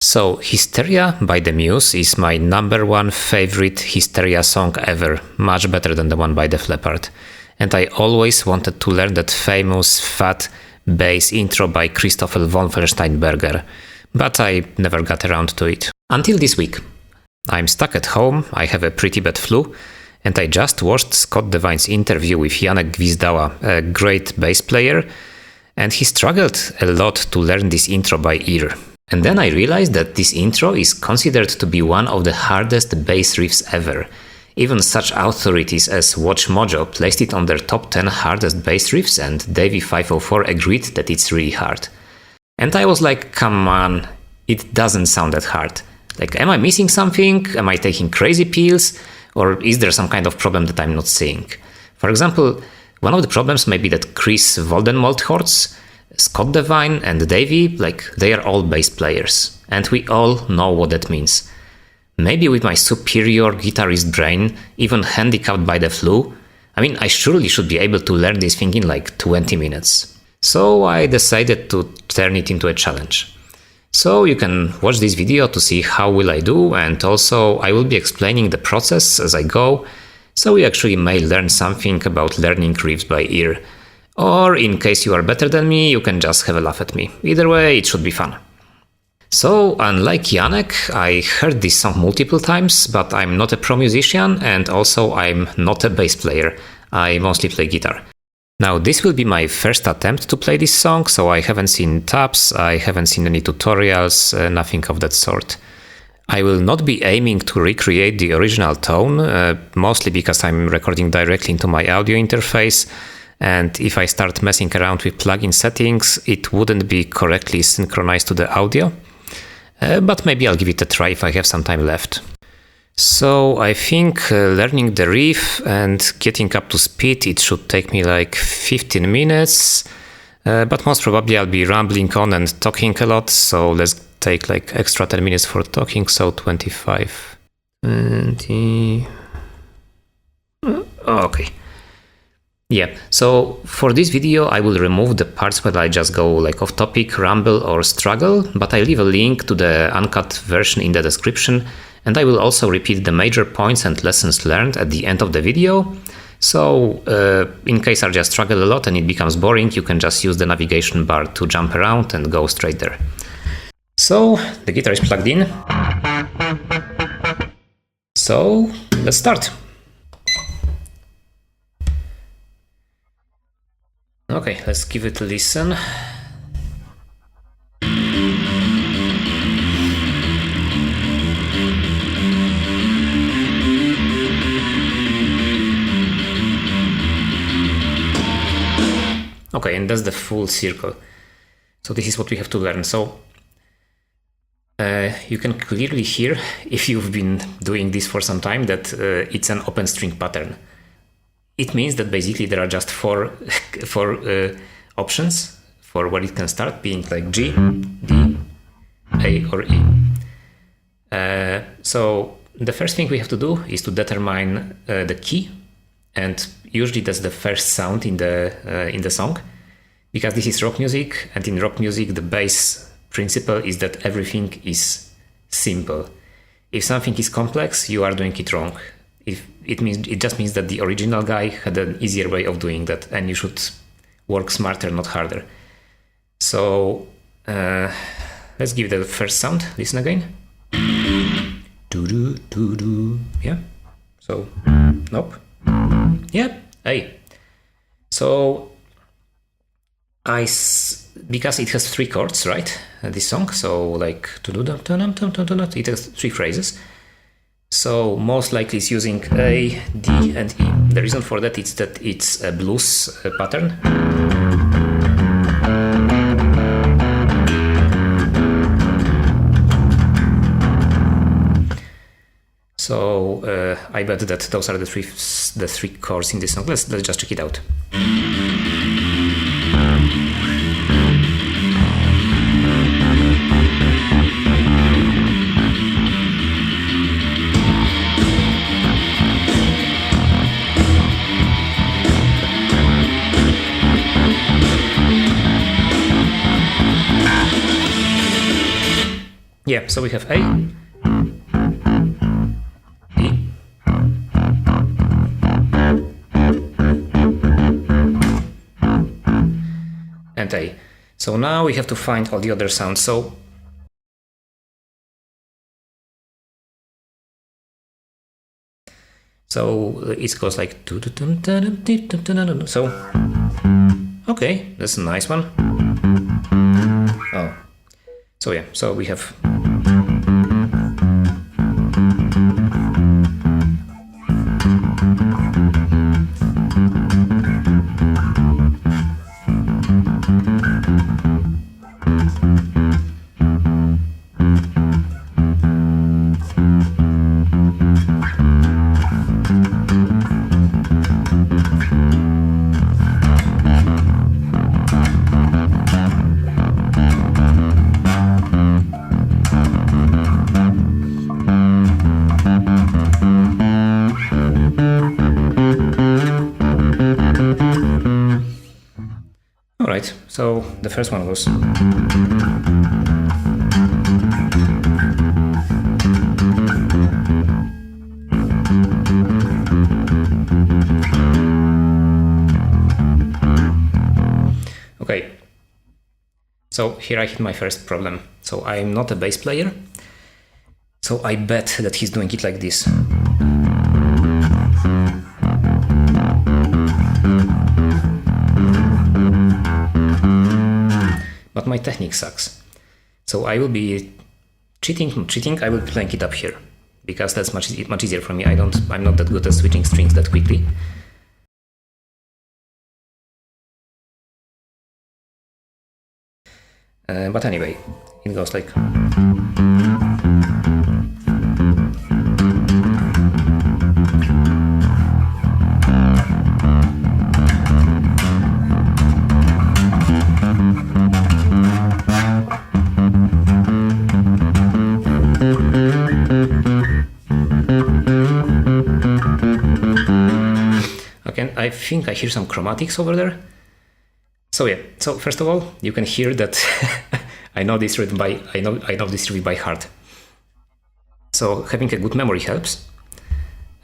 So, Hysteria by the Muse is my #1 favorite Hysteria song ever, much better than the one by Def Leppard. And I always wanted to learn that famous fat bass intro by Chris Wolfensteinburger, but I never got around to it. Until this week. I'm stuck at home, I have a pretty bad flu, and I just watched Scott Devine's interview with Janek Gwizdala, a great bass player, and he struggled a lot to learn this intro by ear. And then I realized that this intro is considered to be one of the hardest bass riffs ever. Even such authorities as WatchMojo placed it on their top 10 hardest bass riffs, and Davie504 agreed that it's really hard. And I was like, come on, it doesn't sound that hard. Like, am I missing something? Am I taking crazy pills? Or is there some kind of problem that I'm not seeing? For example, one of the problems may be that Chris Wolfensteinburger, Scott Devine and Davie, they are all bass players. And we all know what that means. Maybe with my superior guitarist brain, even handicapped by the flu, I surely should be able to learn this thing in 20 minutes. So I decided to turn it into a challenge. So you can watch this video to see how will I do, and also I will be explaining the process as I go, so you actually may learn something about learning riffs by ear. Or in case you are better than me, you can just have a laugh at me. Either way, it should be fun. So, unlike Janek, I heard this song multiple times, but I'm not a pro musician, and also I'm not a bass player. I mostly play guitar. Now, this will be my first attempt to play this song, so I haven't seen tabs, I haven't seen any tutorials, nothing of that sort. I will not be aiming to recreate the original tone, mostly because I'm recording directly into my audio interface, and if I start messing around with plugin settings, it wouldn't be correctly synchronized to the audio. But maybe I'll give it a try if I have some time left. So I think learning the riff and getting up to speed, it should take me 15 minutes, but most probably I'll be rambling on and talking a lot, so let's take extra 10 minutes for talking, so 25. 20. Okay. Yeah, so for this video I will remove the parts where I just go off topic, ramble or struggle, but I leave a link to the uncut version in the description, and I will also repeat the major points and lessons learned at the end of the video. So in case I just struggle a lot and it becomes boring, you can just use the navigation bar to jump around and go straight there. So the guitar is plugged in. So let's start. Okay, let's give it a listen. Okay, and that's the full circle. So this is what we have to learn. So you can clearly hear, if you've been doing this for some time, that it's an open string pattern. It means that basically there are just four options for where it can start, being G, D, A or E. So the first thing we have to do is to determine the key, and usually that's the first sound in the song, because this is rock music, and in rock music the bass principle is that everything is simple. If something is complex, you are doing it wrong. It just means that the original guy had an easier way of doing that, and you should work smarter, not harder. So let's give the first sound. Listen again. Doo-doo, doo-doo. Yeah. So nope. Yeah. Hey. So because it has 3 chords, right? This song. So it has 3 phrases. So most likely it's using A, D and E. The reason for that is that it's a blues pattern. So I bet that those are the three chords in this song. Let's just check it out. Yeah, yeah, so we have A, E, and A. So now we have to find all the other sounds. So it goes like so. Okay, that's a nice one. Oh, so yeah, so we have. Alright, so the first one was okay. So here I hit my first problem. So I'm not a bass player. So I bet that he's doing it like this. But my technique sucks. So I will be cheating, I will be playing it up here because that's much easier for me. I'm not that good at switching strings that quickly. But anyway, it goes like. Okay, I think I hear some chromatics over there. So yeah, so first of all, you can hear that I know this rhythm I know this riff by heart. So having a good memory helps.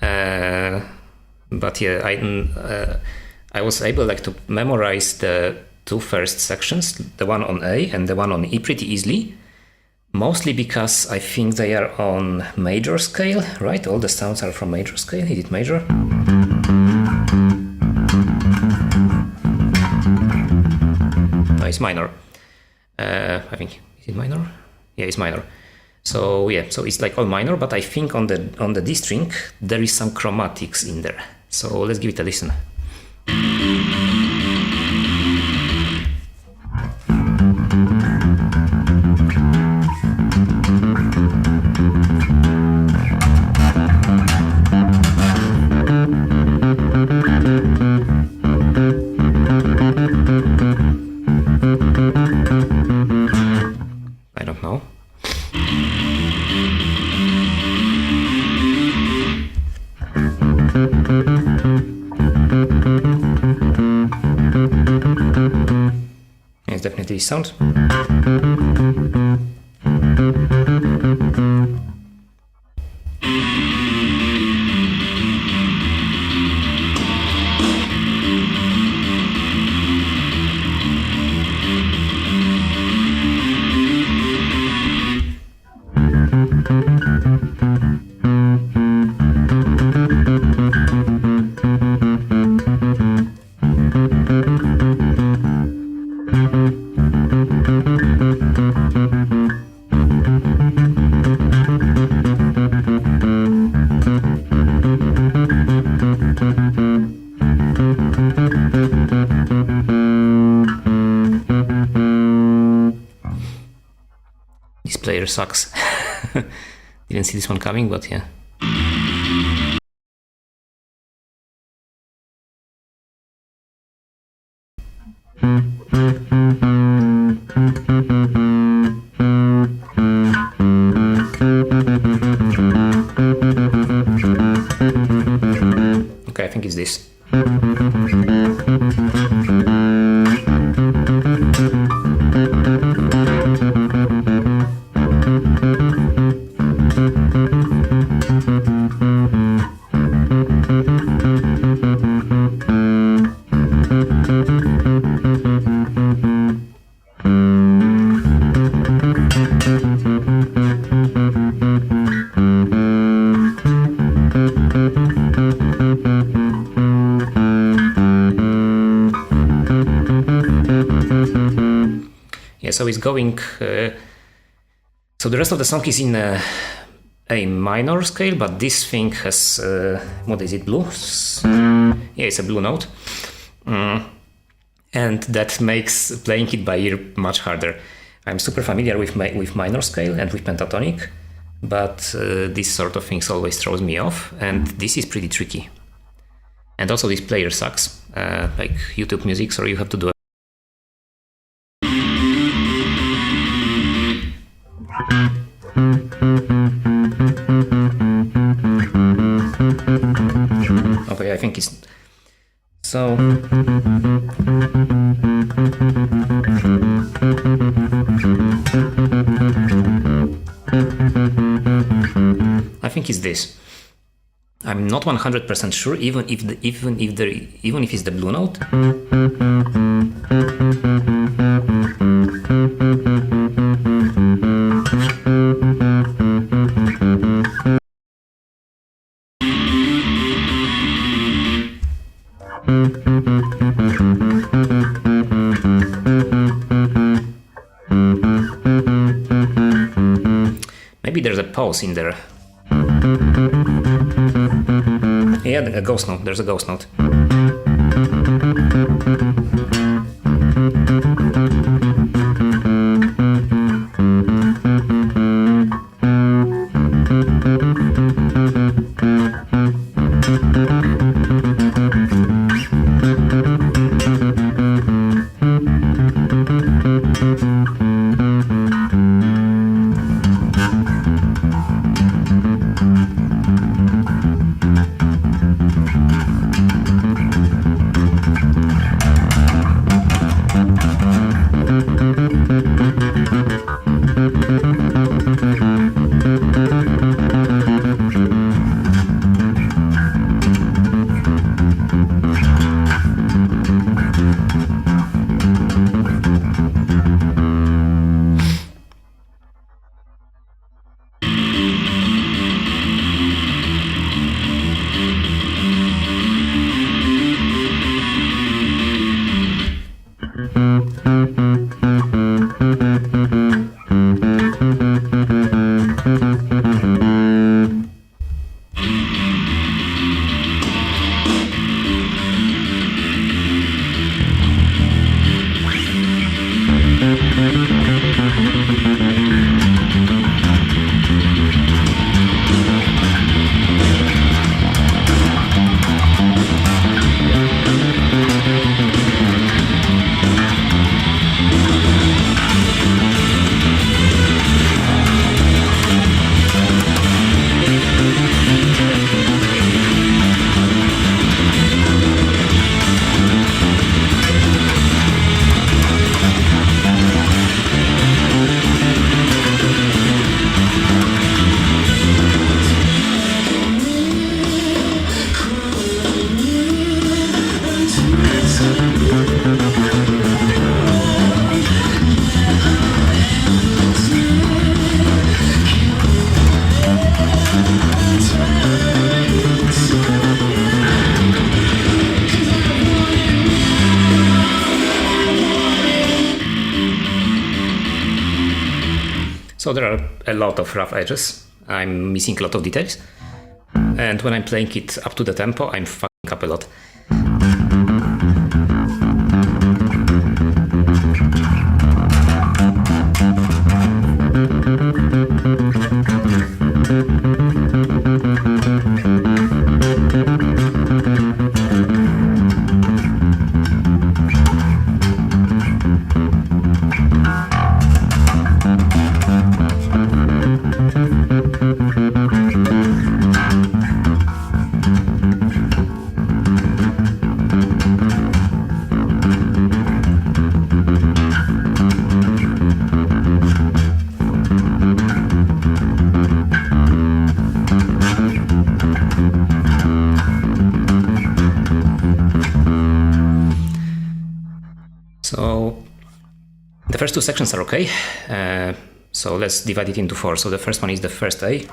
But yeah, I was able to memorize the two first sections, the one on A and the one on E, pretty easily. Mostly because I think they are on major scale, right? All the sounds are from major scale. Is it major? No, it's minor. I think, is it minor? Yeah, it's minor. So yeah, so it's like all minor, but I think on the D string there is some chromatics in there. So let's give it a listen. I don't know. It's definitely sound. This player sucks. Didn't see this one coming, but yeah. Okay, I think it's this. so it's going... so the rest of the song is in a minor scale, but this thing has... what is it, blue? Yeah, it's a blue note. And that makes playing it by ear much harder. I'm super familiar with minor scale and with pentatonic, but this sort of things always throws me off, and this is pretty tricky. And also this player sucks, like YouTube Music, so you have to do okay, I think it's... So... I think it's this. I'm not 100% sure, even if it's the blue note. Maybe there's a pause in there. Yeah, a ghost note. There's a ghost note. So there are a lot of rough edges. I'm missing a lot of details. And when I'm playing it up to the tempo, I'm fucking up a lot. So the first two sections are okay, so let's divide it into four. So the first one is the first A.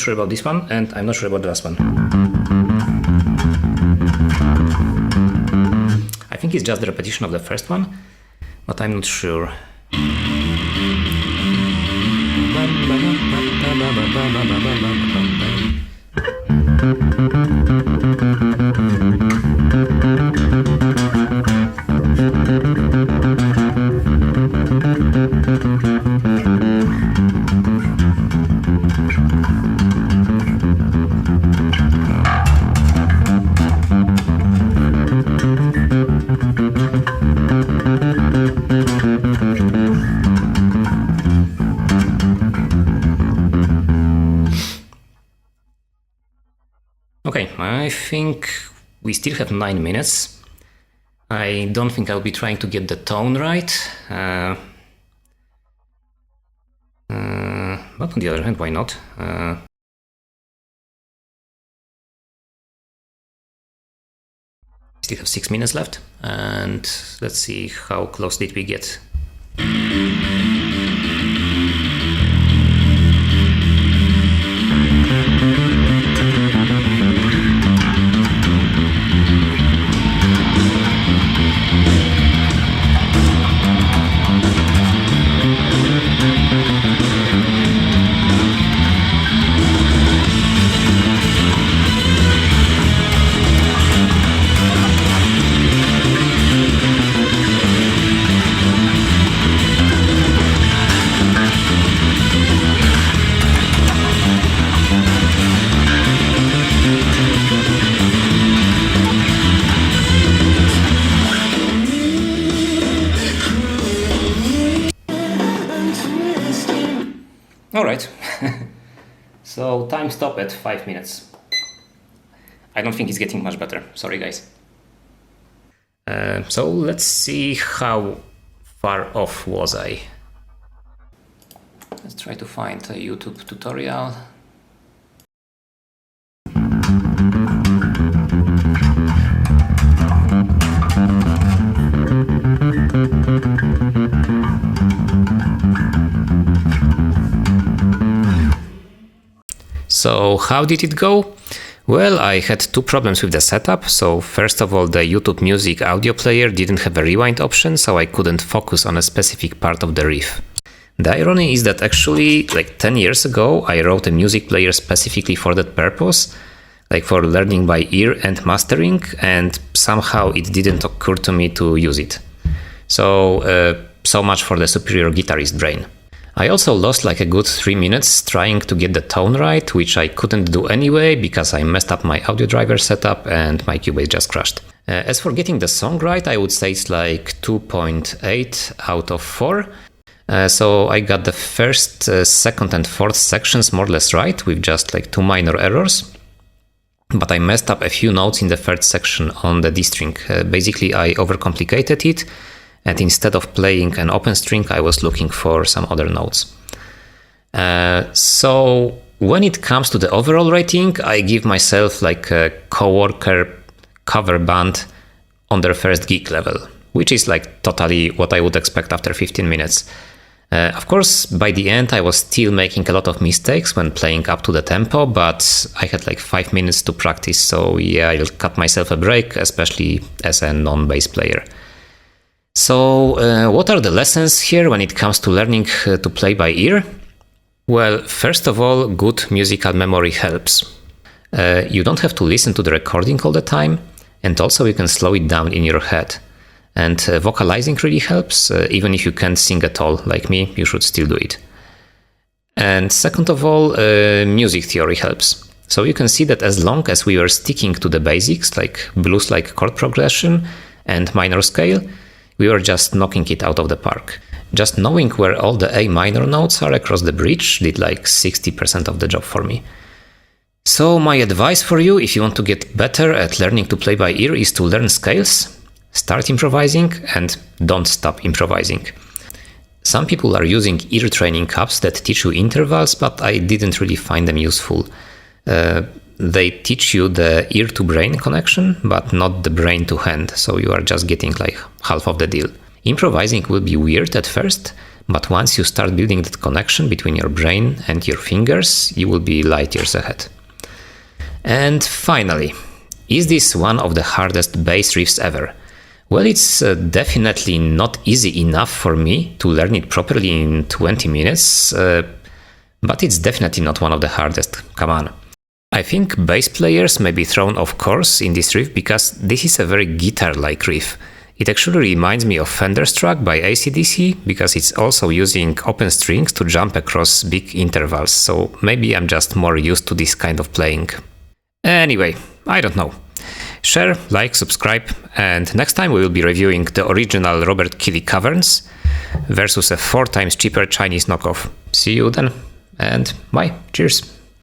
sure about this one, and I'm not sure about the last one. I think it's just the repetition of the first one, but I'm not sure. Okay, I think we still have 9 minutes. I don't think I'll be trying to get the tone right. But on the other hand, why not? Still have 6 minutes left, and let's see how close did we get. Alright, so time stop at 5 minutes. I don't think it's getting much better, sorry guys. So let's see how far off was I. Let's try to find a YouTube tutorial. So how did it go? Well, I had 2 problems with the setup. So first of all, the YouTube Music audio player didn't have a rewind option, so I couldn't focus on a specific part of the riff. The irony is that actually, like 10 years ago, I wrote a music player specifically for that purpose, like for learning by ear and mastering, and somehow it didn't occur to me to use it. So much for the superior guitarist brain. I also lost like a good 3 minutes trying to get the tone right, which I couldn't do anyway because I messed up my audio driver setup and my Cubase just crashed. As for getting the song right, I would say it's like 2.8 out of 4. So I got the first, second and fourth sections more or less right with just like 2 minor errors. But I messed up a few notes in the third section on the D string. Basically I overcomplicated it. And instead of playing an open string, I was looking for some other notes. So when it comes to the overall rating, I give myself like a coworker cover band on their first gig level, which is like totally what I would expect after 15 minutes. Of course, by the end, I was still making a lot of mistakes when playing up to the tempo, but I had like 5 minutes to practice. So yeah, I'll cut myself a break, especially as a non-bass player. So what are the lessons here when it comes to learning to play by ear? Well, first of all, good musical memory helps. You don't have to listen to the recording all the time, and also you can slow it down in your head. And vocalizing really helps, even if you can't sing at all, like me, you should still do it. And second of all, music theory helps. So you can see that as long as we were sticking to the basics, like blues-like chord progression and minor scale, we were just knocking it out of the park. Just knowing where all the A minor notes are across the bridge did like 60% of the job for me. So my advice for you, if you want to get better at learning to play by ear, is to learn scales, start improvising, and don't stop improvising. Some people are using ear training apps that teach you intervals, but I didn't really find them useful. They teach you the ear-to-brain connection, but not the brain-to-hand, so you are just getting like half of the deal. Improvising will be weird at first, But once you start building that connection between your brain and your fingers, you will be light years ahead. And finally, is this one of the hardest bass riffs ever? Well, it's definitely not easy enough for me to learn it properly in 20 minutes, but it's definitely not one of the hardest. Come on. I think bass players may be thrown off course in this riff because this is a very guitar-like riff. It actually reminds me of Thunderstruck by AC/DC because it's also using open strings to jump across big intervals, so maybe I'm just more used to this kind of playing. Anyway, I don't know. Share, like, subscribe, and next time we will be reviewing the original Robert Keeley Caverns versus a 4 times cheaper Chinese knockoff. See you then, and bye. Cheers.